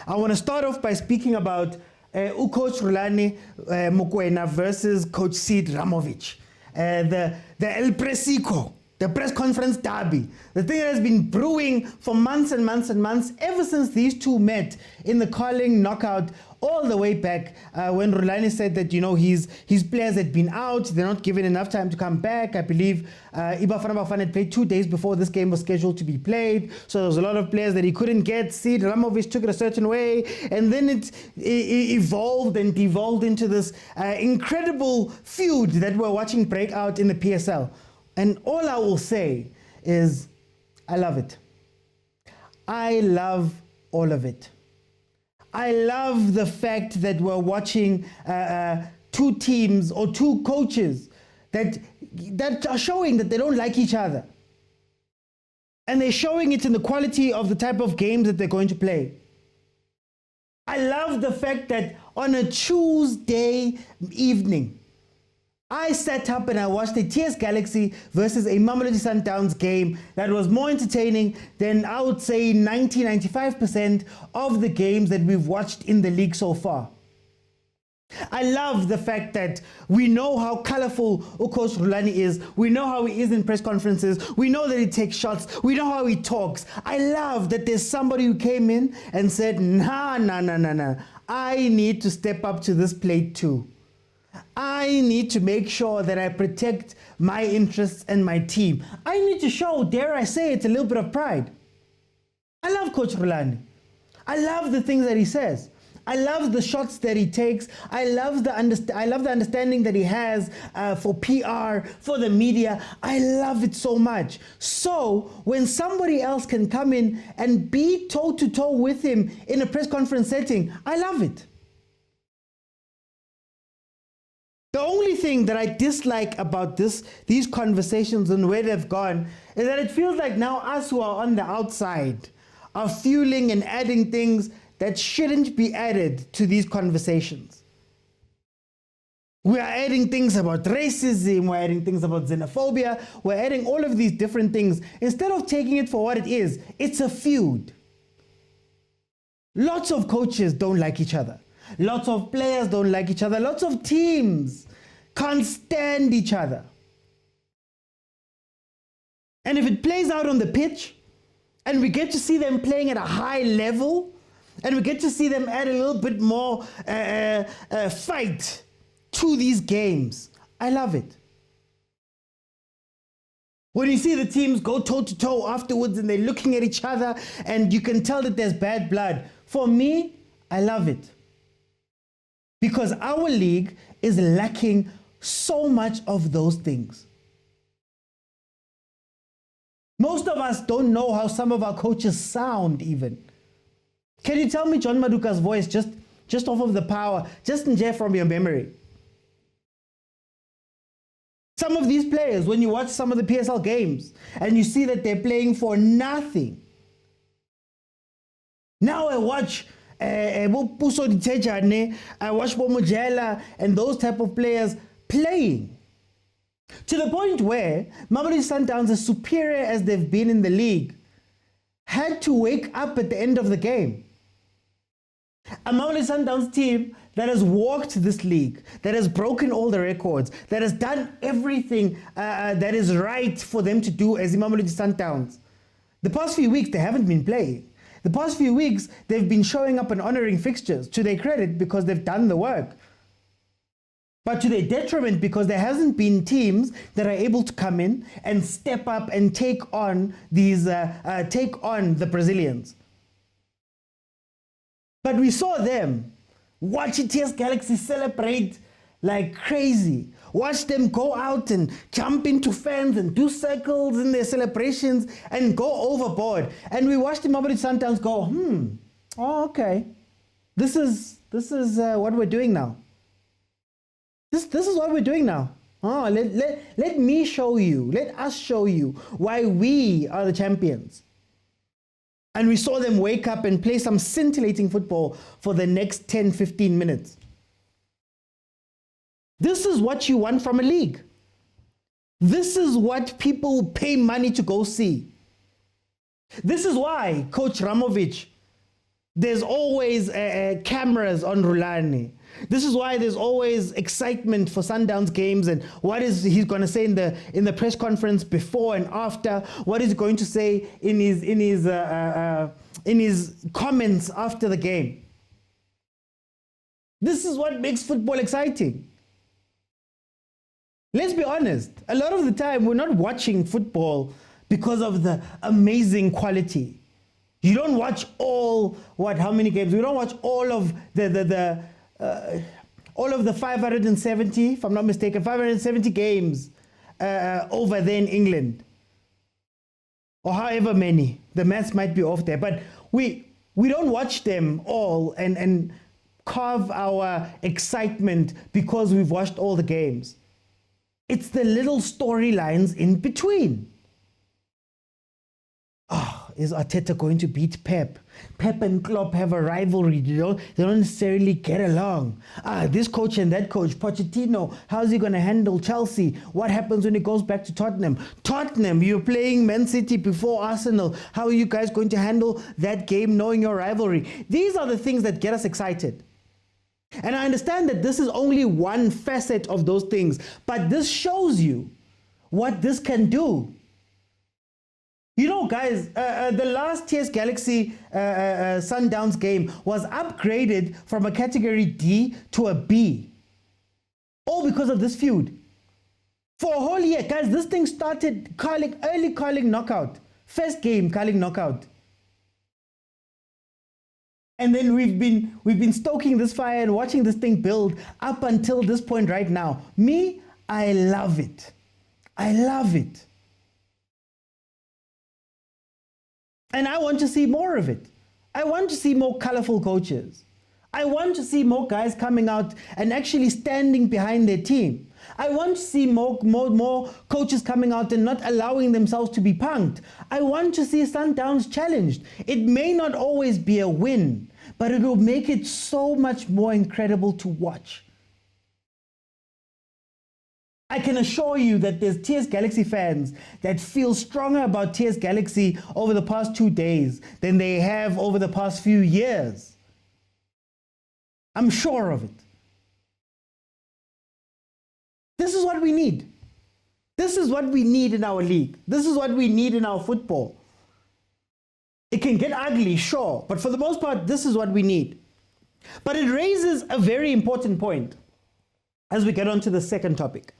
I want to start off by speaking about Coach Rulani Mokoena versus Coach Sid Ramovic. The El Presico, the press conference derby, the thing that has been brewing for months and months and months, ever since these two met in the Carling knockout all the way back when Rulani said that, you know, his players had been out, they're not given enough time to come back. I believe bafana had played 2 days before this game was scheduled to be played, so there was a lot of players that he couldn't get. Sid Ramovic took it a certain way, and then it evolved and devolved into this incredible feud that we're watching break out in the PSL. And all I will say is, I love it. I love all of it. I love the fact that we're watching two teams or two coaches that are showing that they don't like each other. And they're showing it in the quality of the type of games that they're going to play. I love the fact that on a Tuesday evening, I sat up and I watched a TS Galaxy versus a Mamelodi Sundowns game that was more entertaining than, I would say, 90-95% of the games that we've watched in the league so far. I love the fact that we know how colorful Coach Rulani is. We know how he is in press conferences. We know that he takes shots. We know how he talks. I love that there's somebody who came in and said, nah. I need to step up to this plate too. I need to make sure that I protect my interests and my team. I need to show, dare I say it, a little bit of pride. I love Coach Rulani. I love the things that he says. I love the shots that he takes. I love the understanding that he has for PR, for the media. I love it so much. So when somebody else can come in and be toe-to-toe with him in a press conference setting, I love it. The only thing that I dislike about these conversations and where they've gone is that it feels like now us who are on the outside are fueling and adding things that shouldn't be added to these conversations. We are adding things about racism, we're adding things about xenophobia, we're adding all of these different things. Instead of taking it for what it is, it's a feud. Lots of coaches don't like each other. Lots of players don't like each other. Lots of teams can't stand each other. And if it plays out on the pitch, and we get to see them playing at a high level, and we get to see them add a little bit more fight to these games, I love it. When you see the teams go toe-to-toe afterwards and they're looking at each other and you can tell that there's bad blood, for me, I love it. Because our league is lacking so much of those things. Most of us don't know how some of our coaches sound even. Can you tell me John Maduka's voice just off of the power, just in there from your memory? Some of these players, when you watch some of the PSL games and you see that they're playing for nothing. Now I watch Puso Ditejane, I watch Bomujela and those type of players playing. To the point where Mamelodi Sundowns, as superior as they've been in the league, had to wake up at the end of the game. A Mamelodi Sundowns team that has walked this league, that has broken all the records, that has done everything that is right for them to do as the Mamelodi Sundowns. The past few weeks, they haven't been playing. The past few weeks, they've been showing up and honoring fixtures, to their credit, because they've done the work. But to their detriment, because there hasn't been teams that are able to come in and step up and take on the Brazilians. But we saw them watch TS Galaxy celebrate like crazy. Watch them go out and jump into fans and do circles in their celebrations and go overboard. And we watched the Mamelodi Sundowns go, oh, okay. This is what we're doing now. This is what we're doing now. Oh, let me show you, let us show you why we are the champions. And we saw them wake up and play some scintillating football for the next 10-15 minutes. This is what you want from a league. This is what people pay money to go see. This is why Coach Ramovic There's always cameras on Rulani. This is why there's always excitement for Sundowns games and what is he's going to say in the press conference before and after. What is he going to say in his comments after the game? This is what makes football exciting. Let's be honest. A lot of the time, we're not watching football because of the amazing quality. You don't watch how many games? We don't watch all of the 570, if I'm not mistaken, 570 games over there in England. Or however many. The maths might be off there. But we don't watch them all and carve our excitement because we've watched all the games. It's the little storylines in between. Is Arteta going to beat Pep? Pep and Klopp have a rivalry. They don't necessarily get along. This coach and that coach, Pochettino, how's he going to handle Chelsea? What happens when he goes back to Tottenham? Tottenham, you're playing Man City before Arsenal. How are you guys going to handle that game knowing your rivalry? These are the things that get us excited. And I understand that this is only one facet of those things, but this shows you what this can do. You know, guys, the last TS Galaxy Sundowns game was upgraded from a category D to a B. All because of this feud. For a whole year, guys, this thing started early Carling knockout. First game, Carling knockout. And then we've been stoking this fire and watching this thing build up until this point right now. Me, I love it. I love it. And I want to see more of it. I want to see more colorful coaches. I want to see more guys coming out and actually standing behind their team. I want to see more coaches coming out and not allowing themselves to be punked. I want to see Sundowns challenged. It may not always be a win, but it will make it so much more incredible to watch. I can assure you that there's TS Galaxy fans that feel stronger about TS Galaxy over the past 2 days than they have over the past few years. I'm sure of it. This is what we need. This is what we need in our league. This is what we need in our football. It can get ugly, sure, but for the most part, this is what we need. But it raises a very important point as we get on to the second topic.